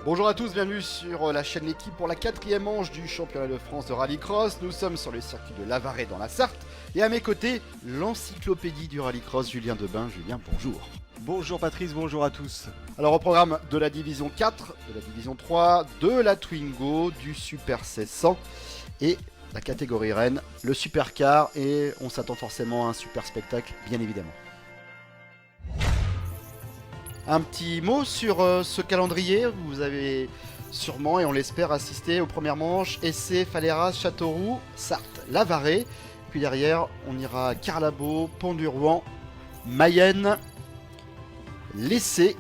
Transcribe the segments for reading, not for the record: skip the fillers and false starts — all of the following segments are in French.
Bonjour à tous, bienvenue sur la chaîne L'équipe pour la 4e manche du championnat de France de rallycross. Nous sommes sur le circuit de Lavaret dans la Sarthe et à mes côtés, l'encyclopédie du rallycross, Julien Debin. Julien, bonjour. Bonjour Patrice, bonjour à tous. Alors au programme de la division 4, de la division 3, de la Twingo, du Super 1600 et la catégorie Rennes, le Supercar, et on s'attend forcément à un super spectacle, bien évidemment. Un petit mot sur ce calendrier. Vous avez sûrement, et on l'espère, assisté aux premières manches Essé, Falairas, Châteauroux, Sarthe, Lavaret. Puis derrière, on ira à Carlabo, Pont-du-Rouen, Mayenne, l'Essé.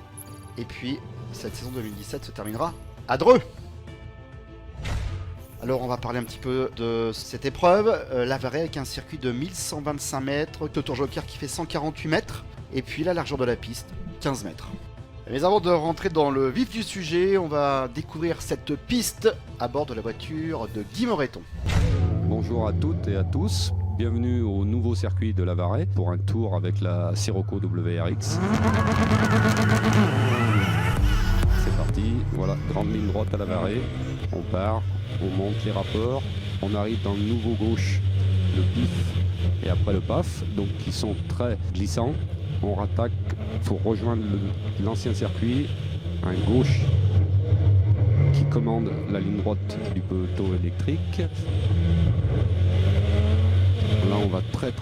Et puis, cette saison 2017 se terminera à Dreux. Alors on va parler un petit peu de cette épreuve. Lavaret avec un circuit de 1125 mètres, le tour joker qui fait 148 mètres. Et puis la largeur de la piste, 15 mètres. Mais avant de rentrer dans le vif du sujet, on va découvrir cette piste à bord de la voiture de Guy Moreton. Bonjour à toutes et à tous, bienvenue au nouveau circuit de Lavaret pour un tour avec la Sirocco WRX. C'est parti, voilà, grande ligne droite à Lavaret, on part, on monte les rapports, on arrive dans le nouveau gauche, le pif et après le paf, donc qui sont très glissants. On rattaque pour rejoindre l'ancien circuit, un gauche qui commande la ligne droite du poteau électrique. Là on va très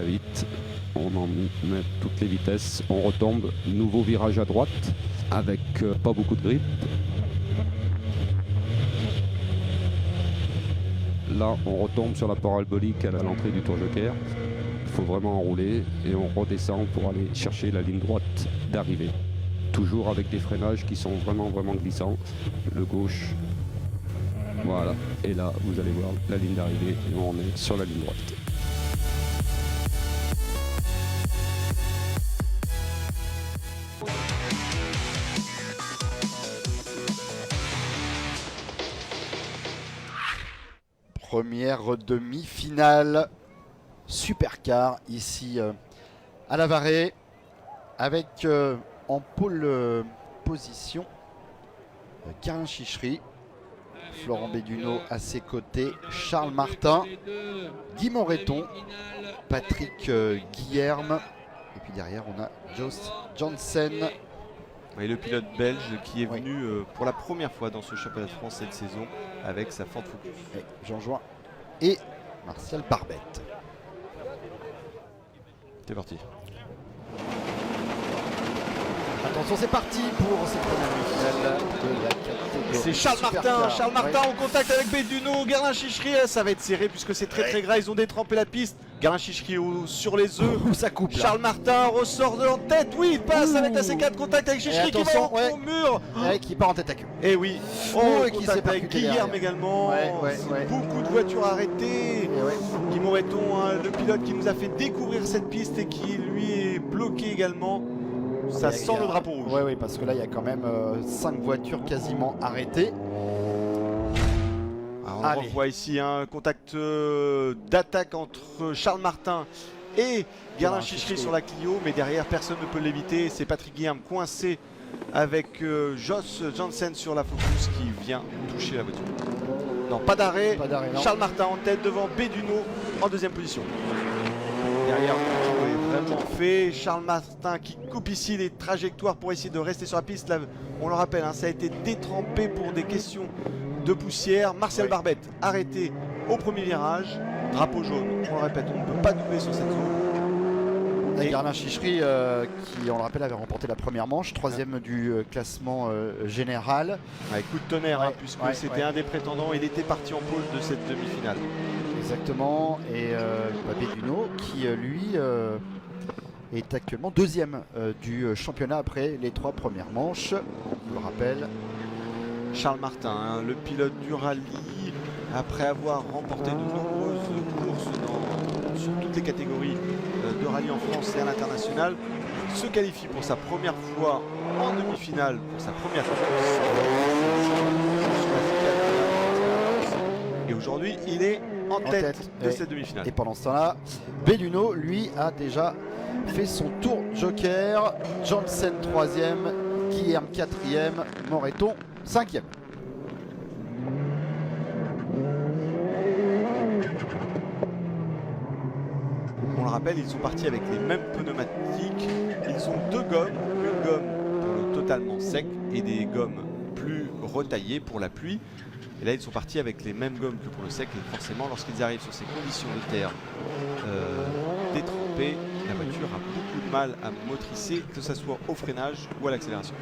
vite, on en met toutes les vitesses, on retombe, nouveau virage à droite avec pas beaucoup de grip. Là on retombe sur la parabolique à l'entrée du tour joker. Il faut vraiment enrouler et on redescend pour aller chercher la ligne droite d'arrivée. Toujours avec des freinages qui sont vraiment glissants. Le gauche, voilà. Et là, vous allez voir la ligne d'arrivée et on est sur la ligne droite. Première demi-finale Supercar ici à Lavaret avec en pôle position Karin Chichery, Florent Béduno à ses côtés, Charles Martin, Guy Moreton, Patrick Guilherme et puis derrière on a Joss Janssen. Et le pilote belge qui est venu pour la première fois dans ce championnat de France cette saison avec sa Ford Focus. Jean Join et Martial Barbette. C'est parti. Attention, c'est parti pour cette première demi-finale de la catégorie. C'est Charles Martin. Charles Martin en contact avec Béduno. Guerlain Chichery, ça va être serré puisque c'est très gras. Ils ont détrempé la piste. Guerlain Chichery sur les œufs. Ça coupe. Là. Charles Martin ressort de en tête. Oui, il passe avec la C4. Contact avec Chichery qui va au mur. Qui part en tête à queue. Et oui. Et qui s'est avec Guilherme également. Beaucoup de voitures arrêtées. Guy Moreton, le pilote qui nous a fait découvrir cette piste et qui lui est bloqué également. Ça sent le drapeau rouge. Oui, parce que là il y a quand même 5 voitures quasiment arrêtées. Alors, on revoit ici un contact d'attaque entre Charles Martin et Guerlain Chichery sur la Clio, mais derrière personne ne peut l'éviter. C'est Patrick Guilherme coincé avec Joss Janssen sur la Focus qui vient toucher la voiture. Non, pas d'arrêt. Charles Martin en tête devant Béduno en deuxième position. Derrière, vraiment fait. Charles Martin qui coupe ici les trajectoires pour essayer de rester sur la piste. Là, on le rappelle, ça a été détrempé pour des questions de poussière. Martial Barbette arrêté au premier virage. Drapeau jaune, on le répète, on ne peut pas doubler sur cette zone. Et Guerlain Chichery qui, on le rappelle, avait remporté la première manche, 3e du classement général. Avec coup de tonnerre, puisque c'était un des prétendants. Il était parti en pôle de cette demi-finale. Exactement. Et Béduno qui, lui, est actuellement 2e du championnat après les 3 premières manches. On le rappelle. Charles Martin, le pilote du rallye, après avoir remporté de nombreuses courses sur toutes les catégories de rallye en France et à l'international, se qualifie pour sa première fois en demi-finale, pour sa première course. Et aujourd'hui, il est en tête de cette demi-finale. Et pendant ce temps-là, Béduno, lui, a déjà fait son tour joker. Janssen 3e, Guilherme 4e, Moreton 5e. On le rappelle, ils sont partis avec les mêmes pneumatiques. Ils ont deux gommes, une gomme pour le totalement sec et des gommes plus retaillées pour la pluie. Et là, ils sont partis avec les mêmes gommes que pour le sec. Et forcément, lorsqu'ils arrivent sur ces conditions de terre détrempées, la voiture a beaucoup de mal à motricer, que ce soit au freinage ou à l'accélération.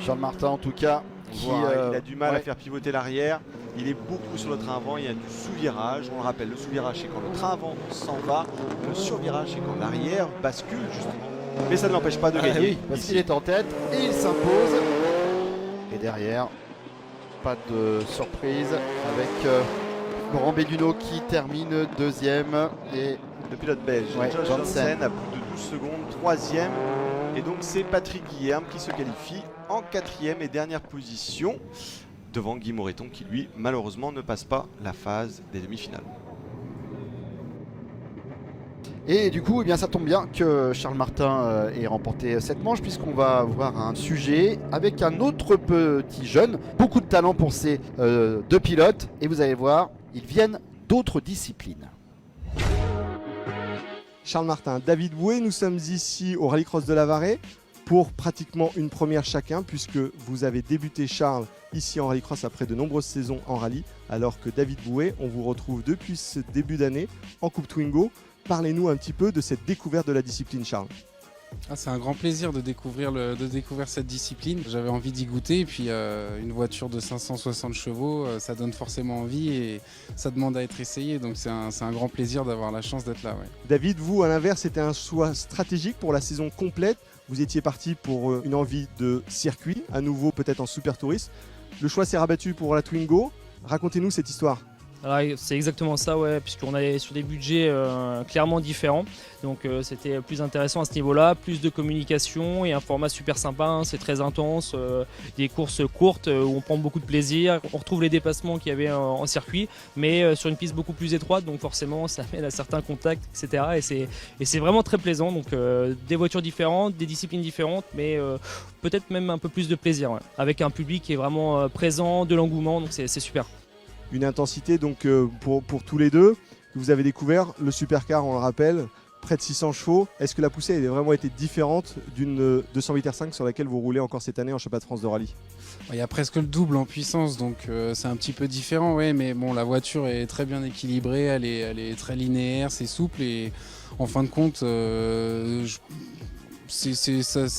Charles Martin, en tout cas, il a du mal à faire pivoter l'arrière. Il est beaucoup sur le train avant, il y a du sous-virage. On le rappelle, le sous-virage c'est quand le train avant s'en va, le sur-virage c'est quand l'arrière bascule justement. Mais ça ne l'empêche pas de gagner. Oui, parce qu'il est en tête et il s'impose. Et derrière, pas de surprise avec Laurent Belluno qui termine 2e. Et le pilote belge, Josh Janssen à plus de 12 secondes, 3e. Et donc c'est Patrick Guilherme qui se qualifie en 4e et dernière position, devant Guy Moreton qui lui malheureusement ne passe pas la phase des demi-finales. Et du coup, eh bien, ça tombe bien que Charles Martin ait remporté cette manche, puisqu'on va avoir un sujet avec un autre petit jeune. Beaucoup de talent pour ces deux pilotes. Et vous allez voir, ils viennent d'autres disciplines. Charles Martin, David Bouet, nous sommes ici au Rallycross de la Varée pour pratiquement une première chacun, puisque vous avez débuté, Charles, ici en Rallycross après de nombreuses saisons en rallye, alors que David Bouet, on vous retrouve depuis ce début d'année en Coupe Twingo. Parlez-nous un petit peu de cette découverte de la discipline, Charles. C'est un grand plaisir de découvrir cette discipline. J'avais envie d'y goûter, et puis une voiture de 560 chevaux, ça donne forcément envie et ça demande à être essayé. Donc c'est un grand plaisir d'avoir la chance d'être là. Ouais. David, vous, à l'inverse, c'était un choix stratégique pour la saison complète. Vous étiez parti pour une envie de circuit, à nouveau peut-être en super touriste. Le choix s'est rabattu pour la Twingo. Racontez-nous cette histoire. Alors, c'est exactement ça, ouais, puisqu'on est sur des budgets clairement différents. Donc c'était plus intéressant à ce niveau-là, plus de communication et un format super sympa, hein, c'est très intense, des courses courtes où on prend beaucoup de plaisir, on retrouve les dépassements qu'il y avait en circuit, mais sur une piste beaucoup plus étroite, donc forcément ça mène à certains contacts, etc. Et c'est vraiment très plaisant, donc des voitures différentes, des disciplines différentes, mais peut-être même un peu plus de plaisir, ouais, avec un public qui est vraiment présent, de l'engouement, donc c'est super. Une intensité donc pour tous les deux. Vous avez découvert le supercar, on le rappelle, près de 600 chevaux. Est-ce que la poussée a vraiment été différente d'une 208 R5 sur laquelle vous roulez encore cette année en championnat de France de rallye? Il y a presque le double en puissance, donc c'est un petit peu différent, ouais, mais bon, la voiture est très bien équilibrée, elle est très linéaire, c'est souple et en fin de compte, ça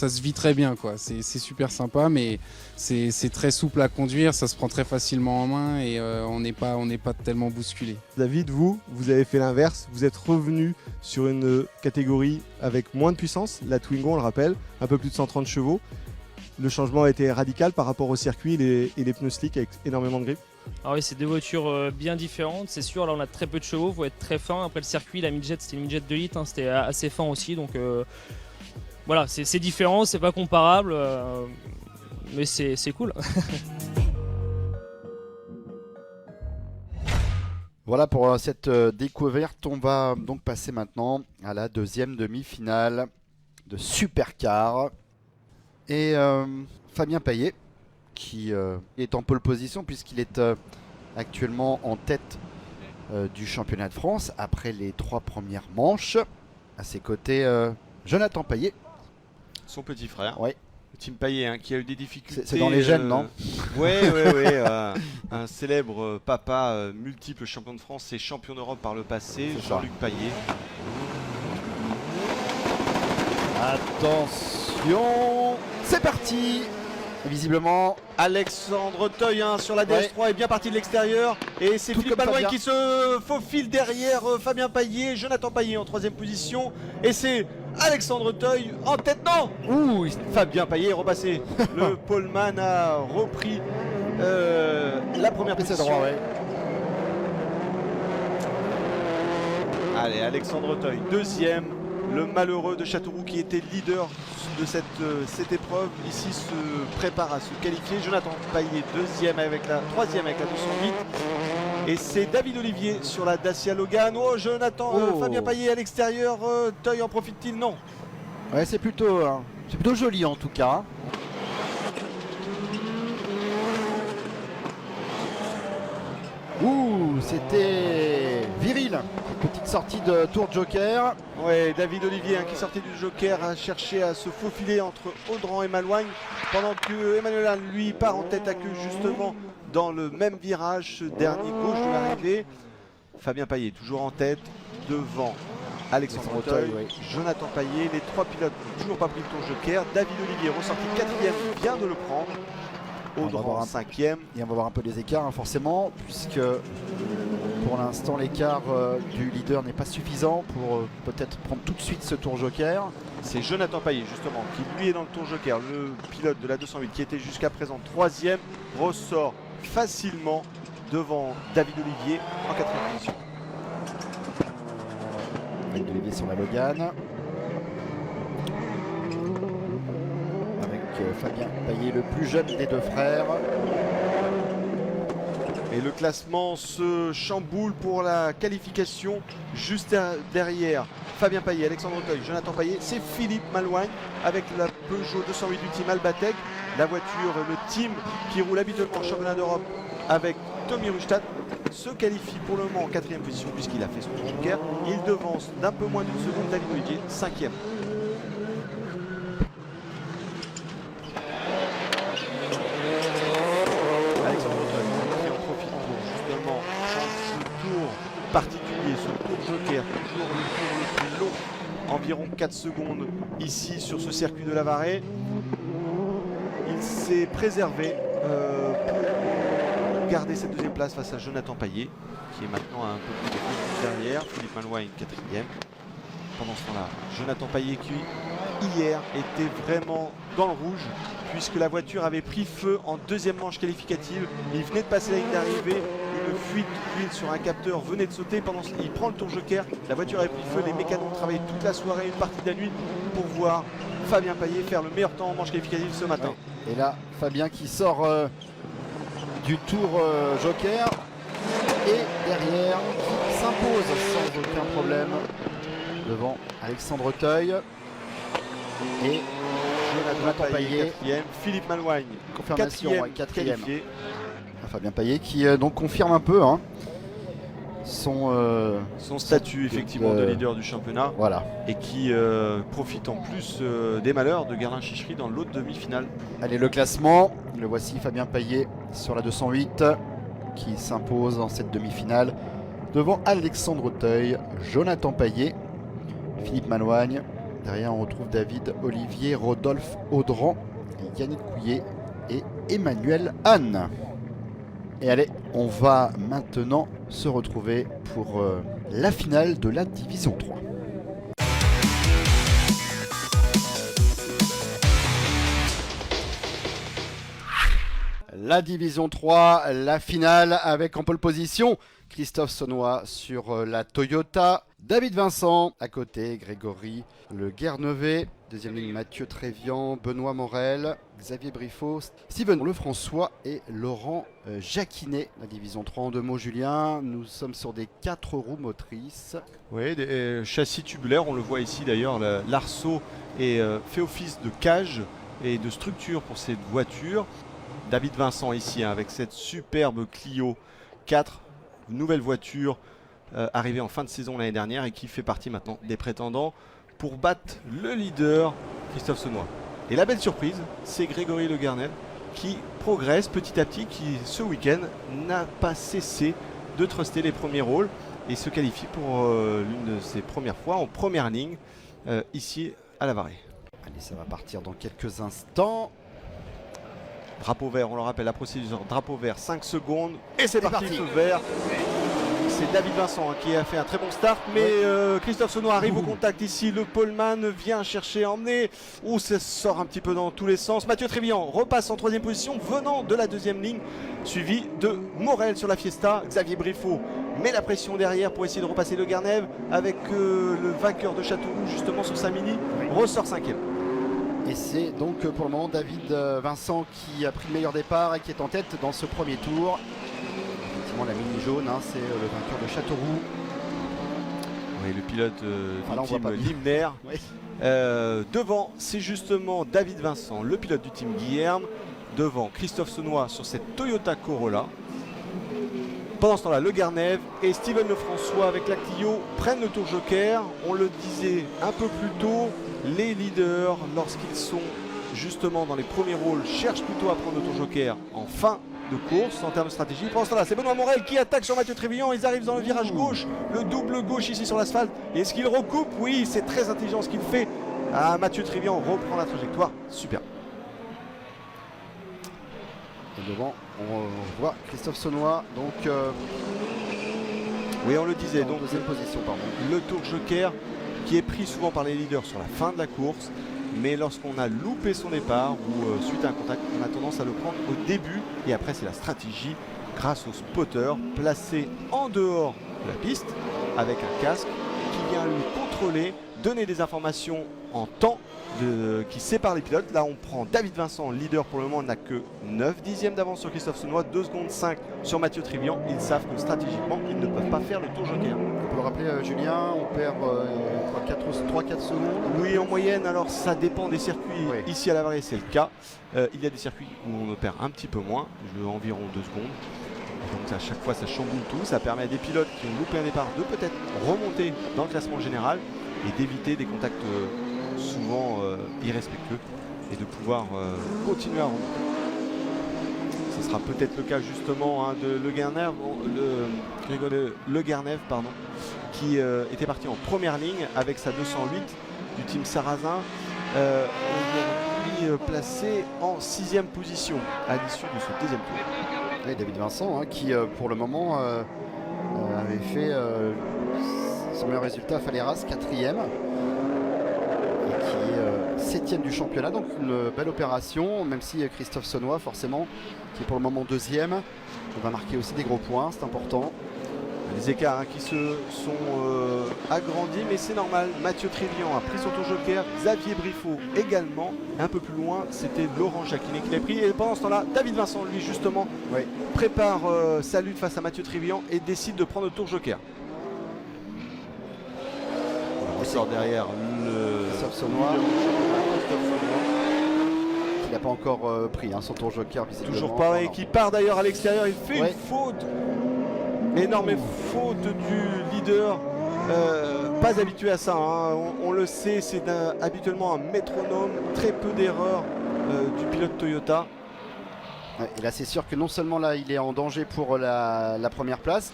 se vit très bien, quoi. C'est super sympa, mais c'est très souple à conduire, ça se prend très facilement en main et on n'est pas tellement bousculé. David, vous avez fait l'inverse, vous êtes revenu sur une catégorie avec moins de puissance, la Twingo, on le rappelle, un peu plus de 130 chevaux. Le changement a été radical par rapport au circuit et les pneus slick avec énormément de grip. Ah oui, c'est deux voitures bien différentes, c'est sûr. Là, on a très peu de chevaux, il faut être très fin. Après le circuit, la midget, c'était une midget 2 litres, hein, c'était assez fin aussi, donc voilà, c'est différent, c'est pas comparable, mais c'est cool. Voilà pour cette découverte. On va donc passer maintenant à la deuxième demi-finale de Supercar. Et Fabien Payet, qui est en pole position puisqu'il est actuellement en tête du championnat de France après les 3 premières manches. À ses côtés, Jonathan Payet. Son petit frère. Oui. Tim Payet, hein, qui a eu des difficultés. C'est dans les gènes, non? Oui. Un célèbre papa, multiple champion de France et champion d'Europe par le passé, Jean-Luc Payet. Attention, c'est parti. Visiblement, Alexandre Teuil sur la DS3 est bien parti de l'extérieur. Et c'est Philippe Malouin qui se faufile derrière Fabien Payet, Jonathan Payet en 3ème position. Et c'est Alexandre Teuil en tête. Non, Fabien Payet est repassé. Le poleman a repris la première position. Droit, ouais. Allez, Alexandre Teuil, 2ème. Le malheureux de Châteauroux qui était leader de cette épreuve ici se prépare à se qualifier. Jonathan Payet 3ème avec la 208. Et c'est David Olivier sur la Dacia Logan. Oh, Fabien Payet à l'extérieur. Teuil en profite-t-il? Non. Ouais, c'est plutôt joli en tout cas. C'était viril. Petite sortie de tour joker. Ouais, David Olivier qui sortait du joker a cherché à se faufiler entre Audran et Malouigne pendant que Emmanuel Anne lui part en tête à queue justement dans le même virage, ce dernier gauche de l'arrivée. Fabien Paillet toujours en tête devant Alexandre Auteuil, Jonathan Paillet, les trois pilotes n'ont toujours pas pris le tour joker. David Olivier ressorti 4e, vient de le prendre. Audran 5e. Et on va voir un peu les écarts hein, forcément, puisque pour l'instant l'écart du leader n'est pas suffisant pour peut-être prendre tout de suite ce tour joker. C'est Jonathan Paillet justement qui lui est dans le tour joker. Le pilote de la 208 qui était jusqu'à présent 3e ressort facilement devant David Olivier en 4e position. David Olivier sur la Logan. Avec Fabien Paillet, le plus jeune des deux frères. Et le classement se chamboule pour la qualification juste derrière Fabien Paillet, Alexandre Auteuil, Jonathan Paillet. C'est Philippe Malouigne avec la Peugeot 208 du team Albatec. La voiture, le team qui roule habituellement en championnat d'Europe avec Tommy Rustad se qualifie pour le moment en 4e position puisqu'il a fait son tour joker. Il devance d'un peu moins d'une seconde David Olivier, 5e. Alexandre Auteuil qui en profite pour justement prendre ce tour particulier, ce tour joker, toujours le tour le plus long, environ 4 secondes ici sur ce circuit de Lavaret. Il s'est préservé pour garder cette 2e place face à Jonathan Paillet qui est maintenant à un peu plus de 2 minutes derrière. Philippe Malouigne 4e. Pendant ce temps-là, Jonathan Paillet qui hier était vraiment dans le rouge puisque la voiture avait pris feu en 2e manche qualificative. Il venait de passer la ligne d'arrivée, une fuite d'huile sur un capteur venait de sauter. Pendant il prend le tour joker, la voiture avait pris feu, les mécanos ont travaillé toute la soirée, une partie de la nuit pour voir Fabien Paillet faire le meilleur temps en manche qualificative ce matin. Ouais. Et là, Fabien qui sort du tour joker et derrière qui s'impose sans aucun problème devant Alexandre Auteuil et Jonathan Paillet. 4e, Philippe Malouigne, Confirmation, 4e qualifié. Fabien Paillet qui donc confirme un peu hein, son statut effectivement de leader du championnat. Voilà. Et qui profite en plus des malheurs de Gerlin Chichery dans l'autre demi-finale. Allez, le classement, le voici. Fabien Paillet sur la 208 qui s'impose dans cette demi-finale devant Alexandre Auteuil, Jonathan Paillet, Philippe Malouigne. Derrière, on retrouve David Olivier, Rodolphe Audran, Yannick Couillet et Emmanuel Anne. Et allez, on va maintenant se retrouver pour la finale de la Division 3. La Division 3, la finale avec en pole position Christophe Saunois sur la Toyota, David Vincent à côté, Grégory Le Guernevet, deuxième ligne Mathieu Trévian, Benoît Morel, Xavier Briffaut, Steven Lefrançois et Laurent Jacquinet. La Division 3 en 2 mots, Julien, nous sommes sur des 4 roues motrices. Oui, des châssis tubulaires, on le voit ici d'ailleurs, l'arceau fait office de cage et de structure pour cette voiture. David Vincent ici hein, avec cette superbe Clio 4, nouvelle voiture arrivée en fin de saison l'année dernière et qui fait partie maintenant des prétendants pour battre le leader Christophe Saunois. Et la belle surprise, c'est Grégory Le Guernevet qui progresse petit à petit, qui ce week-end n'a pas cessé de truster les premiers rôles et se qualifie pour l'une de ses premières fois en première ligne ici à Lavaret. Allez, ça va partir dans quelques instants. Drapeau vert, on le rappelle, la procédure, drapeau vert, 5 secondes, et c'est parti, feu vert. C'est David Vincent hein, qui a fait un très bon start, mais Christophe Saunois arrive au contact ici, le poleman vient chercher, emmener, ça sort un petit peu dans tous les sens. Mathieu Trévian repasse en 3e position, venant de la 2e ligne, suivi de Morel sur la Fiesta. Xavier Briffaut met la pression derrière pour essayer de repasser Le Guernevet avec le vainqueur de Châteauroux justement sur sa mini, ressort 5e. Et c'est donc pour le moment David Vincent qui a pris le meilleur départ et qui est en tête dans ce premier tour. Effectivement, la mini jaune, hein, c'est le vainqueur de Châteauroux. Oui, le pilote Voilà, du team Limner. Oui. Devant, c'est justement David Vincent, le pilote du team Guilherme. Devant, Christophe Saunois sur cette Toyota Corolla. Pendant ce temps-là, Le Garnève et Steven Lefrançois avec la Clio prennent le tour joker. On le disait un peu plus tôt, les leaders, lorsqu'ils sont justement dans les premiers rôles, cherchent plutôt à prendre le tour joker en fin de course en termes de stratégie. Pendant ce temps-là, c'est Benoît Morel qui attaque sur Mathieu Trévillon. Ils arrivent dans le virage gauche, le double gauche ici sur l'asphalte. Et est-ce qu'il recoupe? Oui, c'est très intelligent ce qu'il fait. Ah, Mathieu Trévillon reprend la trajectoire. Super. Et devant, on voit Christophe Saunois, donc Oui, on le disait. en Donc deuxième position, pardon. le tour joker qui est pris souvent par les leaders sur la fin de la course. Mais lorsqu'on a loupé son départ ou suite à un contact, on a tendance à le prendre au début. Et après, c'est la stratégie grâce au spotter placé en dehors de la piste avec un casque qui vient lui contrôler, donner des informations en temps qui sépare les pilotes. Là, on prend David Vincent, leader pour le moment, n'a que 9 dixièmes d'avance sur Christophe Saunois, 2 secondes 5 sur Mathieu Trévillon. Ils savent que stratégiquement, ils ne peuvent pas faire le tour joker. On peut le rappeler, Julien, on perd 3-4 secondes. Oui, en moyenne, alors ça dépend des circuits. Oui. Ici à la Varée, c'est le cas. Il y a des circuits où on perd un petit peu moins, environ 2 secondes. Donc à chaque fois, ça chamboule tout. Ça permet à des pilotes qui ont loupé un départ de peut-être remonter dans le classement général et d'éviter des contacts souvent irrespectueux et de pouvoir continuer à remonter. Ce sera peut-être le cas justement de Le Garnève, Le Garnève, pardon, qui était parti en première ligne avec sa 208 du team Sarrazin. Aujourd'hui placé en 6e position à l'issue de ce deuxième tour. Et David Vincent, qui pour le moment avait fait son meilleur résultat à Faleras, 4e. Et qui est 7e du championnat, donc une belle opération, même si Christophe Saunois, forcément, qui est pour le moment 2e, on va marquer aussi des gros points, c'est important. Les écarts qui se sont agrandis, mais c'est normal. Mathieu Trévillon a pris son tour joker, Xavier Briffaut également. Un peu plus loin, c'était Laurent Jacquinet qui l'a pris. Et pendant ce temps-là, David Vincent, lui, justement, prépare sa lutte face à Mathieu Trévillon et décide de prendre le tour joker. On sort derrière Christophe Saunois, qui n'a pas encore pris son tour joker. Toujours pas, et qui part d'ailleurs à l'extérieur. Il fait une faute. Énorme faute du leader, pas habitué à ça, on le sait, c'est habituellement un métronome, très peu d'erreurs du pilote Toyota. Et là c'est sûr que non seulement là il est en danger pour la première place,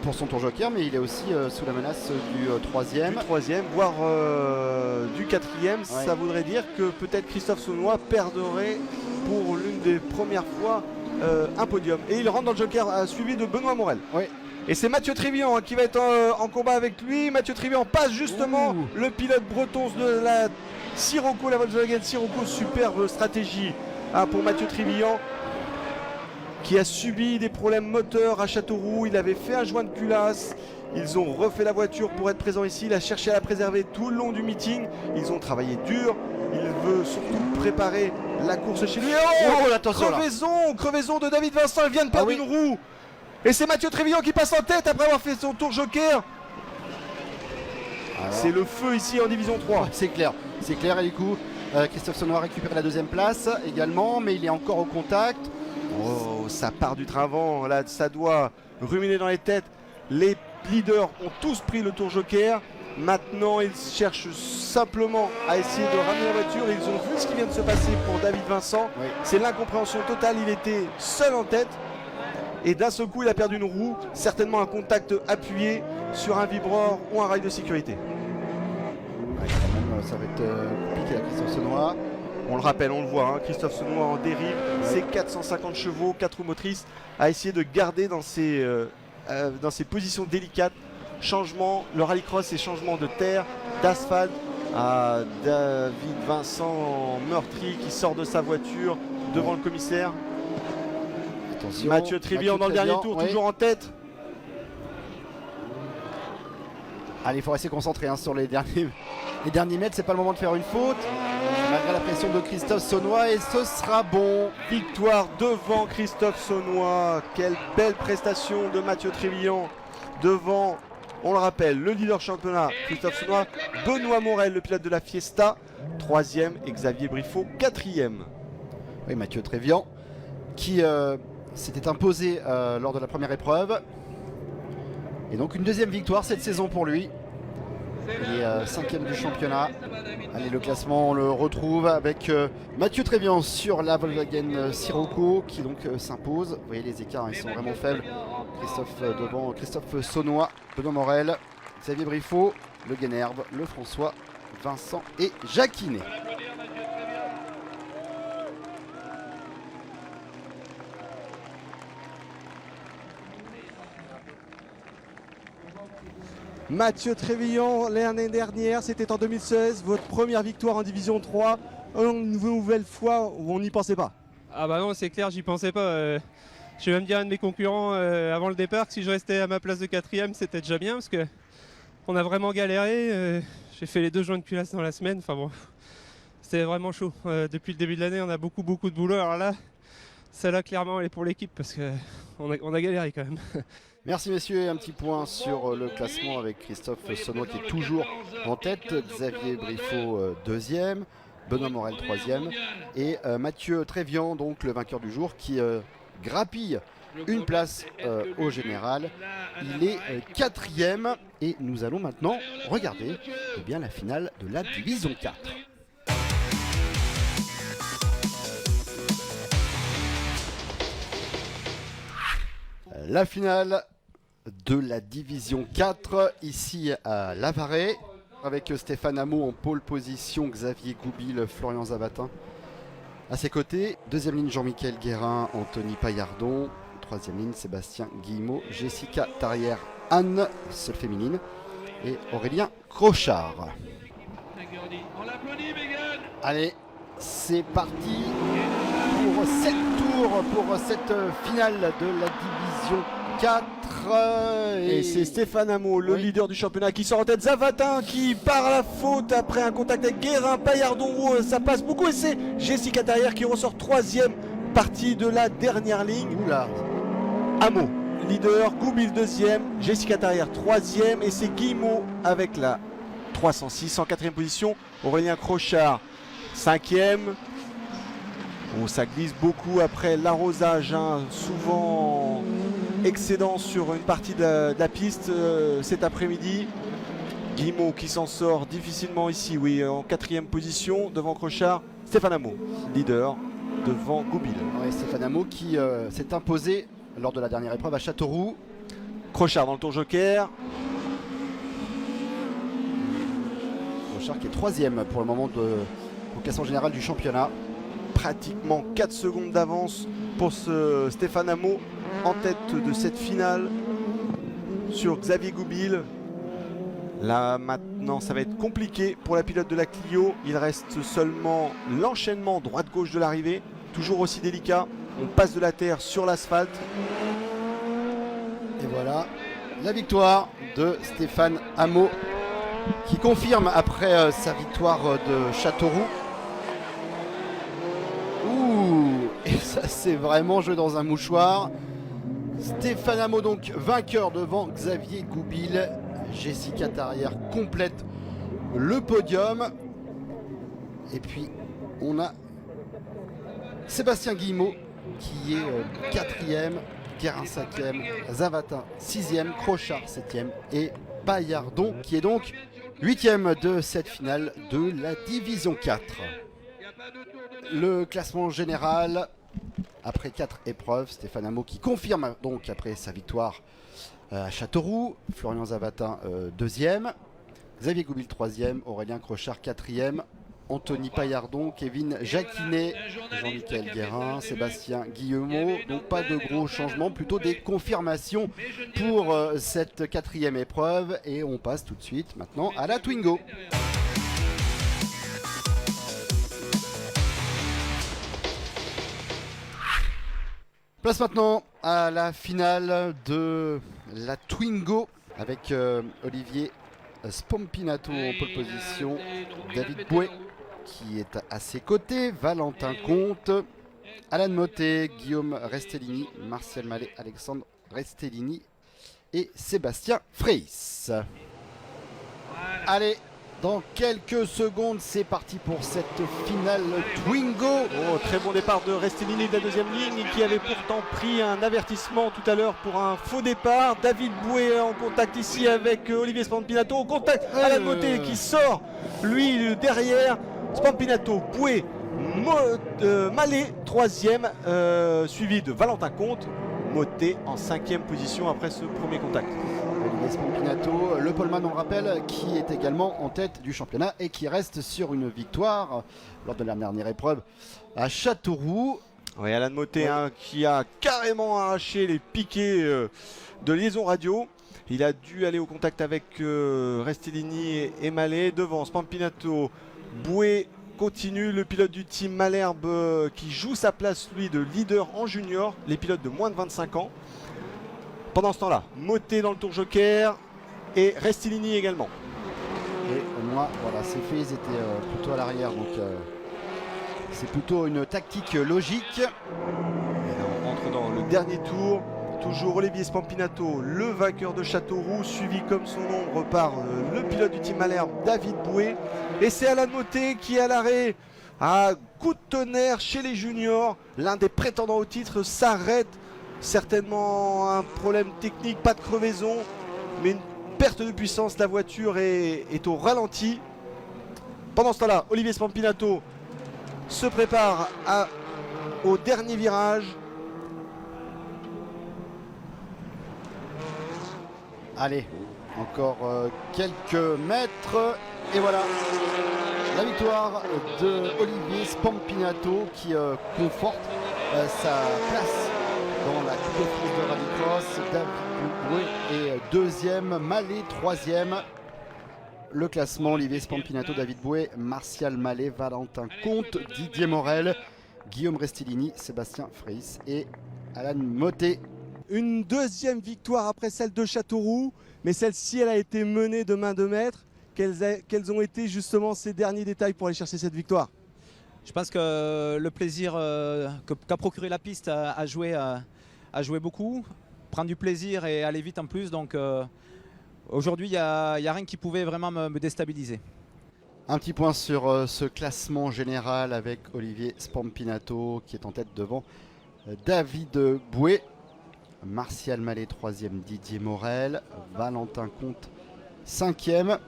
pour son tour joker, mais il est aussi sous la menace du 3e. Du 3e, voire du 4e, ça voudrait dire que peut-être Christophe Saunois perdrait pour l'une des premières fois un podium. Et il rentre dans le joker suivi de Benoît Morel. Et c'est Mathieu Trévillon qui va être en combat avec lui. Mathieu Trévillon passe justement le pilote breton de la Sirocco, la Volkswagen Sirocco. Superbe stratégie pour Mathieu Trévillon, qui a subi des problèmes moteurs à Châteauroux. Il avait fait un joint de culasse. Ils ont refait la voiture pour être présent ici. Il a cherché à la préserver tout le long du meeting. Ils ont travaillé dur. Il veut surtout préparer la course chez lui. Crevaison de David Vincent. Il vient de perdre une roue. Et c'est Mathieu Trévillon qui passe en tête après avoir fait son tour joker. C'est le feu ici en division 3. C'est clair. Et du coup, Christophe Saunois récupère la 2e place également, mais il est encore au contact. Oh, ça part du train avant. Là, ça doit ruminer dans les têtes. Les leaders ont tous pris le tour joker. Maintenant, ils cherchent simplement à essayer de ramener la voiture. Ils ont vu ce qui vient de se passer pour David Vincent. C'est l'incompréhension totale. Il était seul en tête. Et d'un seul coup, il a perdu une roue. Certainement un contact appuyé sur un vibreur ou un rail de sécurité. Ça va être compliqué à Christophe Saunois. On le rappelle, on le voit, Christophe Saunois en dérive. C'est 450 chevaux, 4 roues motrices, à essayer de garder dans ses positions délicates. Changement, le rallycross et changement de terre, d'asphalte, à David Vincent meurtri qui sort de sa voiture devant le commissaire. Attention, Mathieu Trévillon dans le dernier tour, toujours en tête. Allez, il faut rester concentré sur les derniers mètres. C'est pas le moment de faire une faute. Malgré la pression de Christophe Saunois, et ce sera bon. Victoire devant Christophe Saunois. Quelle belle prestation de Mathieu Trévillon devant, on le rappelle, le leader championnat Christophe Saunois, Benoît Morel, le pilote de la Fiesta, 3e, et Xavier Briffaut, 4e. Oui, Mathieu Trévillon qui s'était imposé lors de la première épreuve. Et donc une deuxième victoire cette saison pour lui. Il est 5e du championnat. Allez, le classement, on le retrouve avec Mathieu Trévian sur la Volkswagen Sirocco qui donc s'impose. Vous voyez les écarts, ils sont vraiment faibles. Christophe devant Christophe Saunois, Benoît Morel, Xavier Briffaut, Le Guénerve, Le François, Vincent et Jacquinet. Mathieu Trévillon, l'année dernière, c'était en 2016, votre première victoire en Division 3. Une nouvelle fois où on n'y pensait pas. Ah bah non, c'est clair, j'y pensais pas. Je vais même dire à un de mes concurrents avant le départ que si je restais à ma place de 4e, c'était déjà bien parce que on a vraiment galéré. J'ai fait les 2 joints de culasse dans la semaine. Enfin bon, c'était vraiment chaud. Depuis le début de l'année, on a beaucoup de boulot. Alors là, celle-là, clairement, elle est pour l'équipe parce qu'on a galéré quand même. Merci messieurs, et un petit point sur le classement avec Christophe Saunois qui est toujours en tête, Xavier Briffaut 2e, Benoît Morel 3e et Mathieu Trévian, donc le vainqueur du jour, qui grappille une place au général. Il est 4e et nous allons maintenant regarder bien la finale de la Division 4. La finale de la Division 4 ici à Lavaret avec Stéphane Hameau en pole position, Xavier Goubil, Florian Zavatin à ses côtés. Deuxième ligne Jean-Michel Guérin, Anthony Paillardon. Troisième ligne Sébastien Guillemot, Jessica Tarière, Anne, seule féminine, et Aurélien Crochard. Allez, c'est parti pour 7 tours pour cette finale de la Division 4. Et c'est Stéphane Hameau, le leader du championnat, qui sort en tête. Zavatin qui part à la faute après un contact avec Guérin. Paillardon, ça passe beaucoup. Et c'est Jessica Tarière qui ressort 3e partie de la dernière ligne. Oula. Hameau, leader, Goubil 2e, Jessica Tarière 3e. Et c'est Guillemot avec la 306 en 4e position. Aurélien Crochard 5e. Bon, ça glisse beaucoup après l'arrosage, hein, souvent excédent sur une partie de la piste cet après-midi. Guillemot qui s'en sort difficilement ici, oui, en 4e position devant Crochard. Stéphane Hameau, leader devant Goubil. Ouais, Stéphane Hameau qui s'est imposé lors de la dernière épreuve à Châteauroux. Crochard dans le tour joker. Crochard qui est 3e pour le moment au classement général du championnat. Pratiquement 4 secondes d'avance pour ce Stéphane Hameau en tête de cette finale sur Xavier Goubil. Là maintenant ça va être compliqué pour la pilote de la Clio. Il reste seulement l'enchaînement droite-gauche de l'arrivée, toujours aussi délicat. On passe de la terre sur l'asphalte. Et voilà la victoire de Stéphane Hameau qui confirme après sa victoire de Châteauroux. Ouh, et ça c'est vraiment joué dans un mouchoir. Stéphane Hameau donc vainqueur devant Xavier Goubil. Jessica Tarière complète le podium. Et puis on a Sébastien Guillemot qui est 4e, Guérin 5e, Zavatin 6e, Crochard 7e et Paillardon qui est donc 8e de cette finale de la Division 4. Le classement général après 4 épreuves, Stéphane Hameau qui confirme donc après sa victoire à Châteauroux, Florian Zavatin 2e, Xavier Goubil 3e, Aurélien Crochard 4e, Anthony Paillardon, Kevin Jacquinet, Jean-Michel Guérin, Sébastien Guillemot. Donc pas de gros changements, plutôt des confirmations pour cette 4e épreuve. Et on passe tout de suite maintenant à la Twingo. Place maintenant à la finale de la Twingo avec Olivier Spompinato en pole position, David Bouet qui est à ses côtés, Valentin Comte, Alan Mottet, Guillaume Restellini, Martial Mallet, Alexandre Restellini et Sébastien Freis. Allez, dans quelques secondes. C'est parti pour cette finale Twingo. Oh, très bon départ de Restellini de la deuxième ligne qui avait pourtant pris un avertissement tout à l'heure pour un faux départ. David Boué en contact ici avec Olivier Spampinato. Au contact Alan Mottet qui sort lui derrière. Spampinato, Boué, Mallet troisième, suivi de Valentin Comte. Mottet en 5e position après ce premier contact. Olivier Spampinato, le poleman on rappelle, qui est également en tête du championnat et qui reste sur une victoire lors de la dernière épreuve à Châteauroux. Oui, Alan Mottet qui a carrément arraché les piquets de liaison radio. Il a dû aller au contact avec Restellini et Mallet. Devant Spampinato, Boué continue, le pilote du team Malherbe qui joue sa place lui de leader en junior, les pilotes de moins de 25 ans. Pendant ce temps-là, Mottet dans le tour joker et Restellini également. Et au moins, voilà, c'est fait, ils étaient plutôt à l'arrière, donc c'est plutôt une tactique logique. Et là, on rentre dans le dernier tour. Toujours Olivier Spampinato, le vainqueur de Châteauroux, suivi comme son ombre par le pilote du team Malherbe, David Boué. Et c'est Alan Mottet qui est à l'arrêt. À coup de tonnerre chez les juniors, l'un des prétendants au titre s'arrête. Certainement un problème technique, pas de crevaison, mais une perte de puissance. La voiture est au ralenti. Pendant ce temps-là, Olivier Spampinato se prépare au dernier virage. Allez, encore quelques mètres et voilà la victoire de Olivier Spampinato qui conforte sa place dans la Coupe de France de Rallycross. David Boué est deuxième, Mallet troisième. Le classement, Olivier Spampinato, David Boué, Martial Mallet, Valentin Comte, Didier Morel, Guillaume Restellini, Sébastien Freyss et Alan Mottet. Une deuxième victoire après celle de Châteauroux, mais celle-ci elle a été menée de main de maître. Quels ont été justement ces derniers détails pour aller chercher cette victoire? Je pense que le plaisir qu'a procuré la piste a joué beaucoup. Prendre du plaisir et aller vite en plus. Donc aujourd'hui, il n'y a rien qui pouvait vraiment me déstabiliser. Un petit point sur ce classement général avec Olivier Spampinato qui est en tête devant David Boué. Martial Mallet 3e, Didier Morel, Valentin Comte 5e,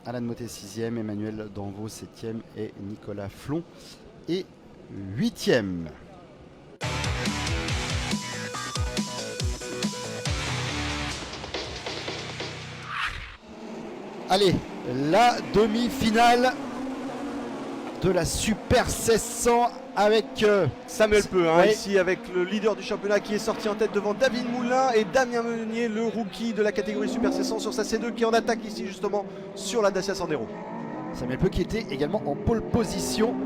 Alan Mottet 6e, Emmanuel Danvaux 7e et Nicolas Flon est 8e. Allez, la demi-finale de la Super 1600 avec Samuel Peu, ici avec le leader du championnat qui est sorti en tête devant David Moulin et Damien Meunier, le rookie de la catégorie Super 1600 sur sa C2 qui est en attaque ici justement sur la Dacia Sandero. Samuel Peu qui était également en pole position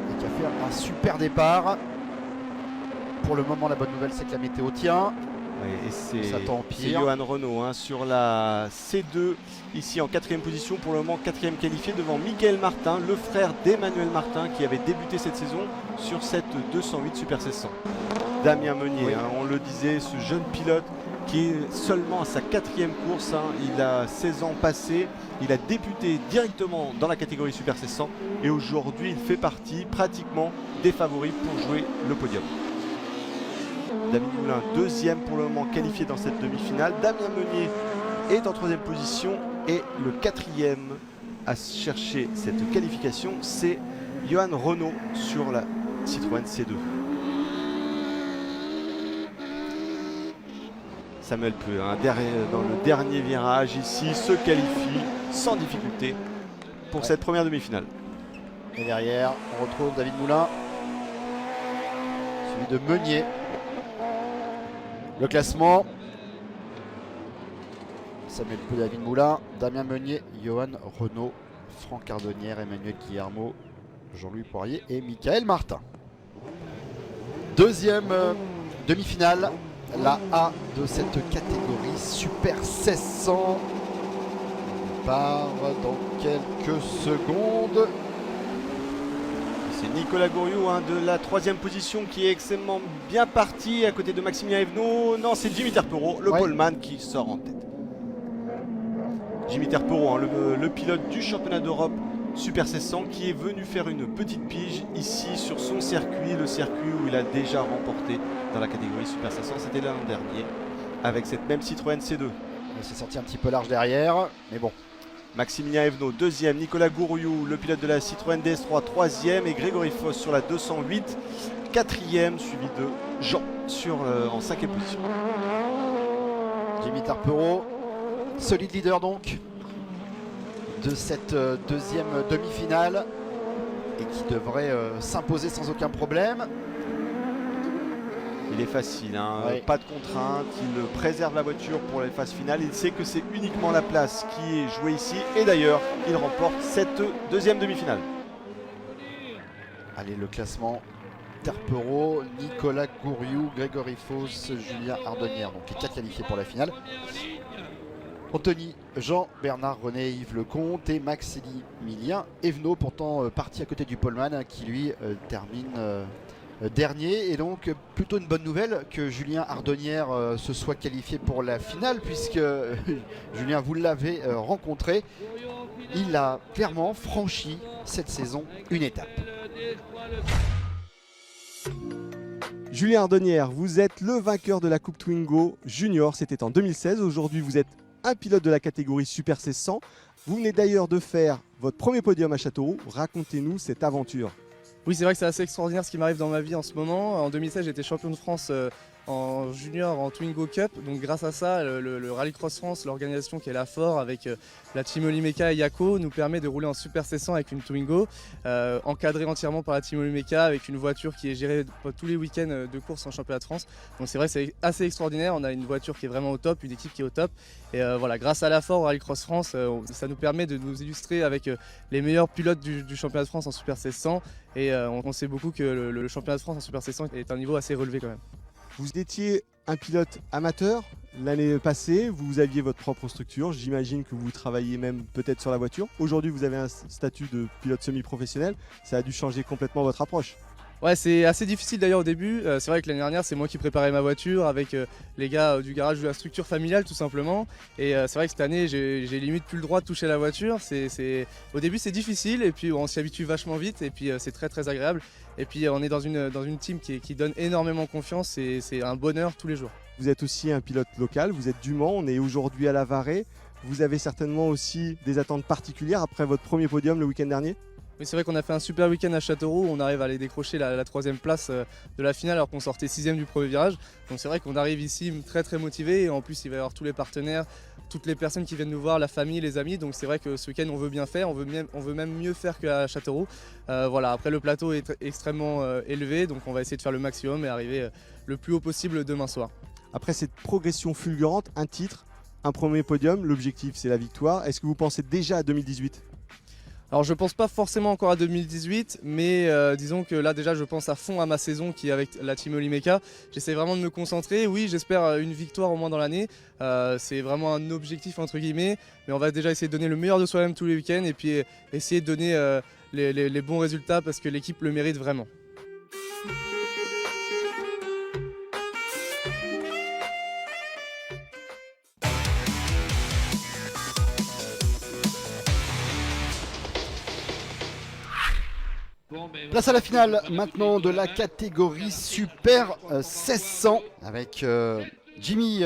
et qui a fait un super départ. Pour le moment, la bonne nouvelle, c'est que la météo tient. Et c'est empire. Johan Renault sur la C2 ici en 4e position, pour le moment 4e qualifié devant Mickaël Martin, le frère d'Emmanuel Martin qui avait débuté cette saison sur cette 208 Super 1600. Damien Meunier, on le disait, ce jeune pilote qui est seulement à sa 4e course, il a 16 ans passés, il a débuté directement dans la catégorie Super 1600 et aujourd'hui il fait partie pratiquement des favoris pour jouer le podium. David Moulin, 2e pour le moment qualifié dans cette demi-finale. Damien Meunier est en 3e position et le 4e à chercher cette qualification, c'est Johan Renault sur la Citroën C2. Samuel Peu, dans le dernier virage ici, se qualifie sans difficulté pour cette première demi-finale. Et derrière, on retrouve David Moulin, suivi de Meunier. Le classement, Samuel Peu, David Moulin, Damien Meunier, Johan Renault, Franck Cardonnière, Emmanuel Guillermo, Jean-Louis Poirier et Mickaël Martin. Deuxième demi-finale, la A de cette catégorie Super 1600. On part dans quelques secondes. C'est Nicolas Gouriou de la 3e position qui est extrêmement bien parti à côté de Maximilien Evenot. Non, c'est Jimmy Terpero, le poleman qui sort en tête. Jimmy Terpero, hein, le pilote du championnat d'Europe Super 1600 qui est venu faire une petite pige ici sur son circuit, le circuit où il a déjà remporté dans la catégorie Super 1600, c'était l'an dernier avec cette même Citroën C2. Il s'est sorti un petit peu large derrière, mais bon. Maximilien Evenot, deuxième. Nicolas Gouriou, le pilote de la Citroën DS3, troisième. Et Grégory Foss sur la 208, quatrième, suivi de Jean en cinquième position. Jimmy Terpero, solide leader donc de cette deuxième demi-finale et qui devrait s'imposer sans aucun problème. Il est facile, hein, ouais. Pas de contrainte, il préserve la voiture pour les phases finales. Il sait que c'est uniquement la place qui est jouée ici. Et d'ailleurs, il remporte cette deuxième demi-finale. Allez, le classement. Terpero, Nicolas Gouriou, Grégory Foss, Julien Ardonnière. Donc les 4 qualifiés pour la finale. Anthony, Jean, Bernard, René, Yves Lecomte et Maximilien Evenot, pourtant parti à côté du poleman qui lui termine dernier. Et donc plutôt une bonne nouvelle que Julien Ardonnière se soit qualifié pour la finale, puisque Julien, vous l'avez rencontré, il a clairement franchi cette saison une étape. Julien Ardonnière, vous êtes le vainqueur de la Coupe Twingo Junior, c'était en 2016. Aujourd'hui, vous êtes un pilote de la catégorie Super 1600. Vous venez d'ailleurs de faire votre premier podium à Châteauroux. Racontez-nous cette aventure. Oui, c'est vrai que c'est assez extraordinaire ce qui m'arrive dans ma vie en ce moment. En 2016, j'étais champion de France en junior en Twingo Cup. Donc grâce à ça, le Rallycross France, l'organisation qui est là fort avec la Team Olymeka et Yako, nous permet de rouler en Super 1600 avec une Twingo, encadrée entièrement par la Team Olymeka avec une voiture qui est gérée tous les week-ends de course en championnat de France. Donc c'est vrai que c'est assez extraordinaire. On a une voiture qui est vraiment au top, une équipe qui est au top. Et voilà, grâce à l'AFOR au Rallycross France, ça nous permet de nous illustrer avec les meilleurs pilotes du championnat de France en Super 1600. Et on sait beaucoup que le championnat de France en Super 1600 est un niveau assez relevé quand même. Vous étiez un pilote amateur l'année passée, vous aviez votre propre structure, j'imagine que vous travailliez même peut-être sur la voiture. Aujourd'hui, vous avez un statut de pilote semi-professionnel, ça a dû changer complètement votre approche. Ouais, c'est assez difficile d'ailleurs au début. C'est vrai que l'année dernière, c'est moi qui préparais ma voiture avec les gars du garage de la structure familiale tout simplement. Et c'est vrai que cette année, j'ai limite plus le droit de toucher la voiture. Au début, c'est difficile et puis on s'y habitue vachement vite et puis c'est très très agréable. Et puis on est dans une team qui donne énormément confiance et c'est un bonheur tous les jours. Vous êtes aussi un pilote local, vous êtes du Mans, on est aujourd'hui à La Varée. Vous avez certainement aussi des attentes particulières après votre premier podium le week-end dernier ? Oui, c'est vrai qu'on a fait un super week-end à Châteauroux, on arrive à aller décrocher la 3e place de la finale alors qu'on sortait 6e du premier virage. Donc c'est vrai qu'on arrive ici très très motivé et en plus il va y avoir tous les partenaires, toutes les personnes qui viennent nous voir, la famille, les amis. Donc c'est vrai que ce week-end on veut bien faire, on veut même mieux faire qu'à Châteauroux. Voilà, après le plateau est extrêmement élevé, donc on va essayer de faire le maximum et arriver le plus haut possible demain soir. Après cette progression fulgurante, un titre, un premier podium, l'objectif c'est la victoire. Est-ce que vous pensez déjà à 2018 ? Alors je pense pas forcément encore à 2018, mais disons que là déjà je pense à fond à ma saison qui est avec la Team Olymeka. J'essaie vraiment de me concentrer, oui j'espère une victoire au moins dans l'année, c'est vraiment un objectif entre guillemets, mais on va déjà essayer de donner le meilleur de soi-même tous les week-ends et puis essayer de donner les bons résultats parce que l'équipe le mérite vraiment. Place à la finale maintenant de la catégorie Super 1600 avec Jimmy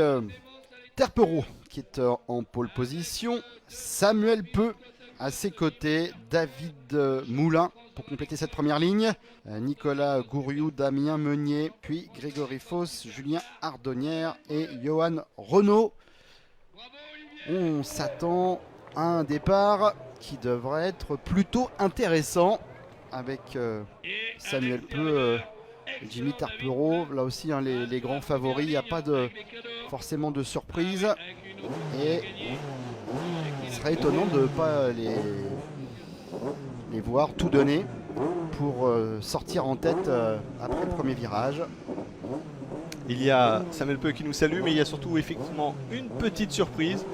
Terpero qui est en pole position, Samuel Peu à ses côtés, David Moulin pour compléter cette première ligne, Nicolas Gouriou, Damien Meunier, puis Grégory Foss, Julien Ardonnière et Johan Renaud. On s'attend à un départ qui devrait être plutôt intéressant avec Samuel Peu et Jimmy Terpero. Là aussi hein, les grands favoris, il n'y a pas forcément de surprise et il serait étonnant de ne pas les voir tout donner pour sortir en tête après le premier virage. Il y a Samuel Peu qui nous salue, mais il y a surtout effectivement une petite surprise,